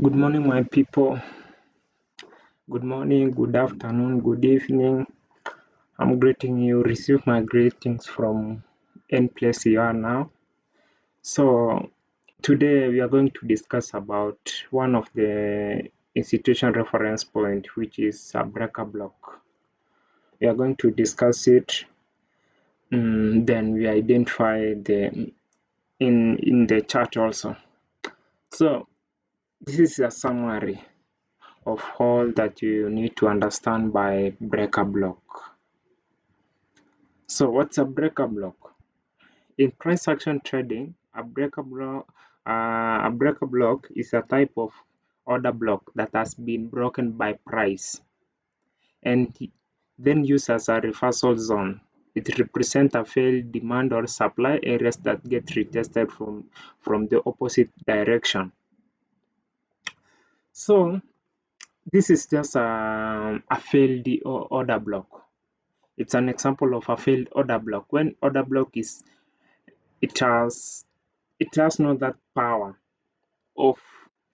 Good morning, my people. Good morning, good afternoon, good evening. I'm greeting you. Receive my greetings from any place you are now. So, today we are going to discuss about one of the institution reference point, which is a breaker block. We are going to discuss it. Then we identify the in the chart also. So, this is a summary of all that you need to understand by breaker block. So what's a breaker block? In price action trading, a breaker block is a type of order block that has been broken by price and then used as a reversal zone. It represents a failed demand or supply areas that get retested from the opposite direction. So this is just a failed order block. It's an example of a failed order block. When order block is it has not that power of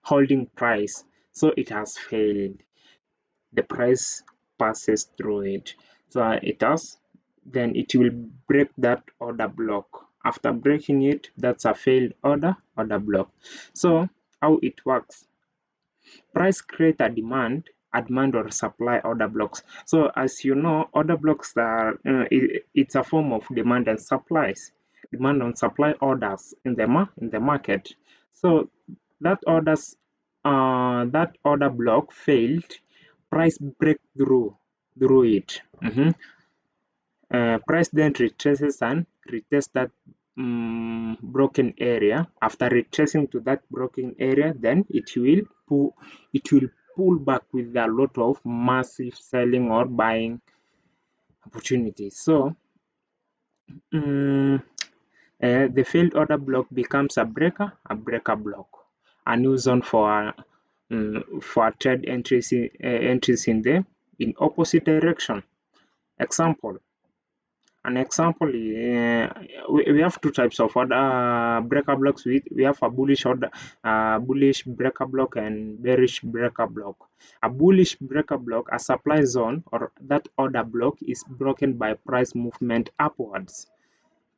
holding price, so it has failed. The price passes through it, so then it will break that order block. After breaking it, that's a failed order block. So how it works: price create a demand or supply order blocks. So as you know, order blocks are it's a form of demand and supplies, demand and supply orders in the market. So that order block failed, price break through it. Price then retraces and retests that broken area. After retracing to that broken area, then it will pull back with a lot of massive selling or buying opportunities. So the failed order block becomes a breaker block, a new zone for trade entries in opposite direction. Example. An example, we have two types of order breaker blocks. We have a bullish breaker block and bearish breaker block. A bullish breaker block, a supply zone or that order block is broken by price movement upwards.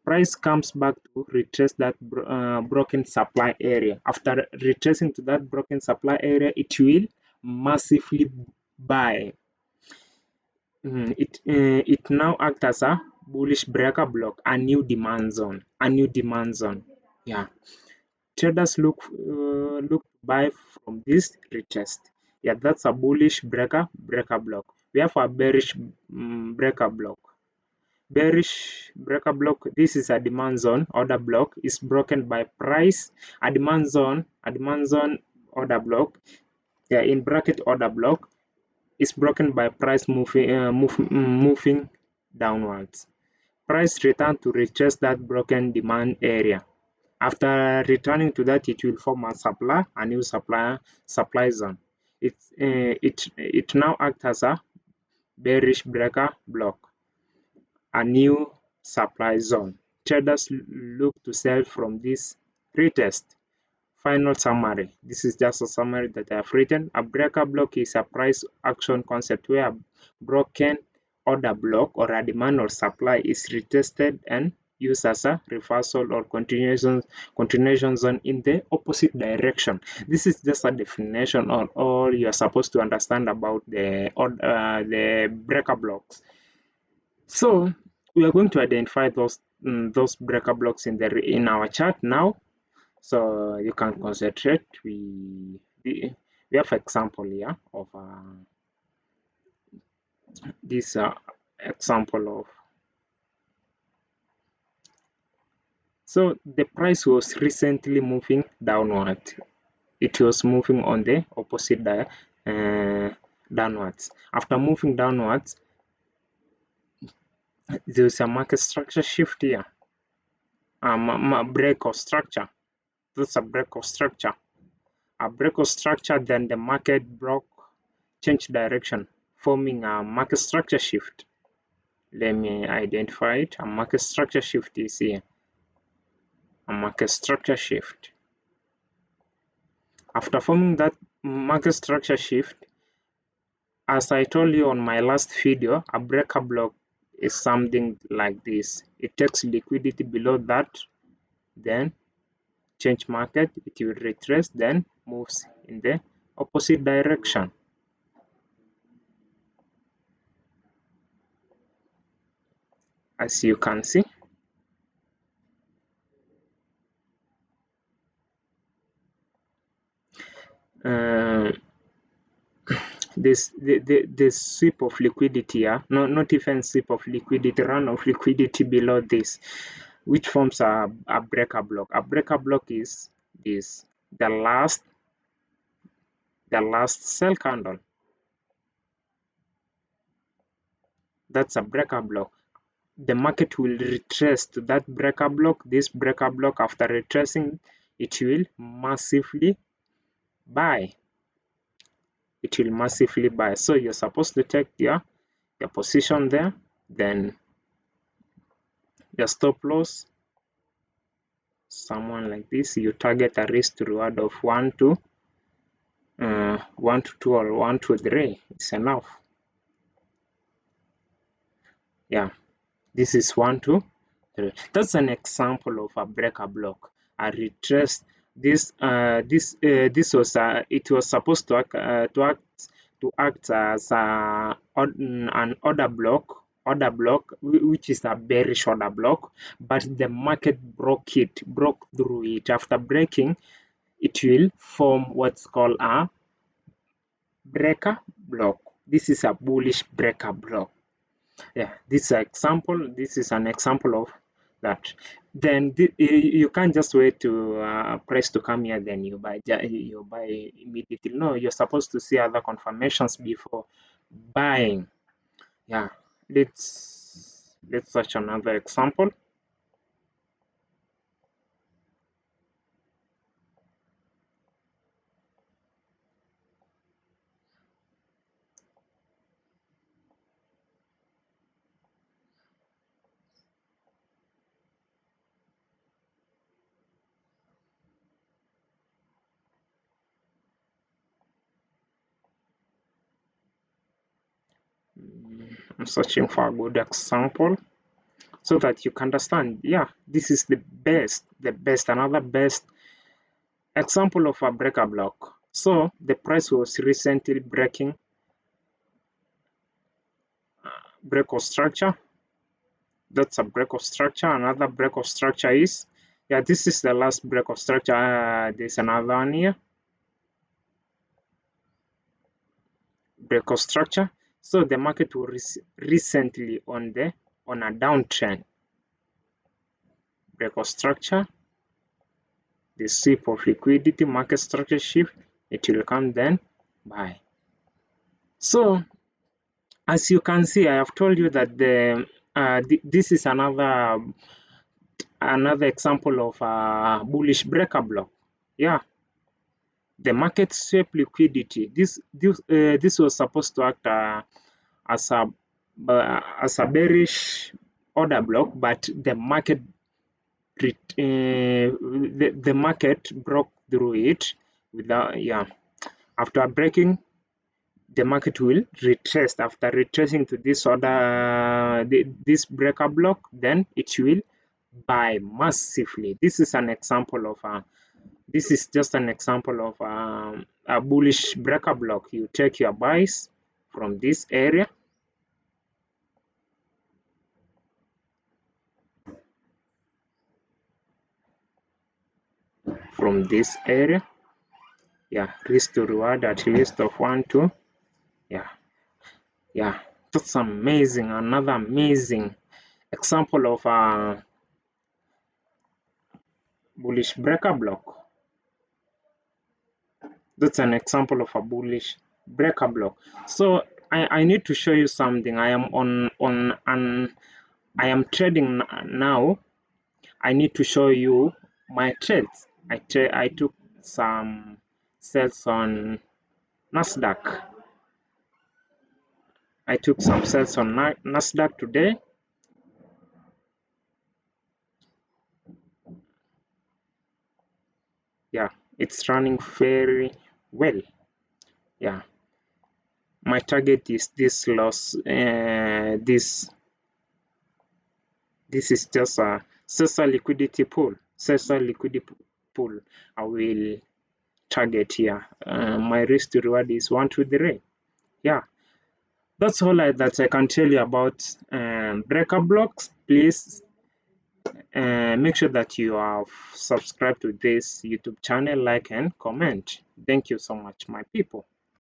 Price comes back to retrace that broken supply area. After retracing to that broken supply area, it will massively buy. It now acts as a bullish breaker block, a new demand zone. Yeah, traders look to buy from this retest. Yeah, that's a bullish breaker block. We have a bearish breaker block. Bearish breaker block. This is a demand zone order block is broken by price. A demand zone order block. Yeah, in bracket order block is broken by price moving downwards. Price return to retrace that broken demand area. After returning to that, it will form a new supply zone. It now acts as a bearish breaker block, a new supply zone. Traders look to sell from this retest. Final summary. This is just a summary that I have written. A breaker block is a price action concept where a broken order block or a demand or supply is retested and used as a reversal or continuation zone in the opposite direction. This is just a definition or all you are supposed to understand about the breaker blocks. So we are going to identify those breaker blocks in our chart now. So you can concentrate. We have example here of this example of. So the price was recently moving downward. It was moving on the opposite downwards. After moving downwards, there's a market structure shift here. Break of structure. That's a break of structure. A break of structure, then the market changed direction, forming a market structure shift. Let me identify it. A market structure shift is here. A market structure shift. After forming that market structure shift, as I told you on my last video, a breaker block is something like this. It takes liquidity below that, then change market, it will retrace, then moves in the opposite direction. As you can see, uh, this sweep of liquidity, not even sweep of liquidity, run of liquidity below this, which forms a breaker block. A breaker block is this, the last sell candle. That's a breaker block. The market will retrace to that breaker block. This breaker block, after retracing, it will massively buy. It will massively buy. So you're supposed to take your position there, then your stop loss, someone like this. You target a risk to reward of 1 to 2 or 1 to 3. It's enough. Yeah, this is 1 to 3. That's an example of a breaker block. A retrace. This was it was supposed to act as an order block, which is a bearish order block, but the market broke through it. After breaking, it will form what's called a breaker block. This is a bullish breaker block. Yeah, this is an example of that. Then you can't just wait to price to come here, then you buy immediately. No, you're supposed to see other confirmations before buying. Yeah, let's search another example. I'm searching for a good example so that you can understand. Yeah, this is the best another best example of a breaker block. So the price was recently breaking break of structure. That's a break of structure. Another break of structure is, yeah, this is the last break of structure. There's another one here, break of structure. So the market was recently on a downtrend. Break of structure, the sweep of liquidity, market structure shift, it will come then buy. So as you can see, I have told you that this is another example of a bullish breaker block. Yeah, the market swept liquidity. This was supposed to act as a bearish order block, but the market the market broke through it without, yeah. After breaking, the market will retrace. After retracing to this order, this breaker block, then it will buy massively. This is an example of this is just an example of a bullish breaker block. You take your buys from this area, yeah, risk to reward at least of 1 2. Yeah, yeah, that's amazing. Another amazing example of a bullish breaker block. That's an example of a bullish breaker block. So I need to show you something. I am I am trading now. I need to show you my trades. I took some sales on Nasdaq. I took some sales on Nasdaq today. Yeah, it's running very well. Yeah, my target is this loss. This is just a Sesa liquidity pool. Sesa liquidity pool. I will target here. My risk to reward is 1 to 3. Yeah, that's all that I can tell you about breaker blocks. Please make sure that you have subscribed to this YouTube channel, like and comment. Thank you so much, my people.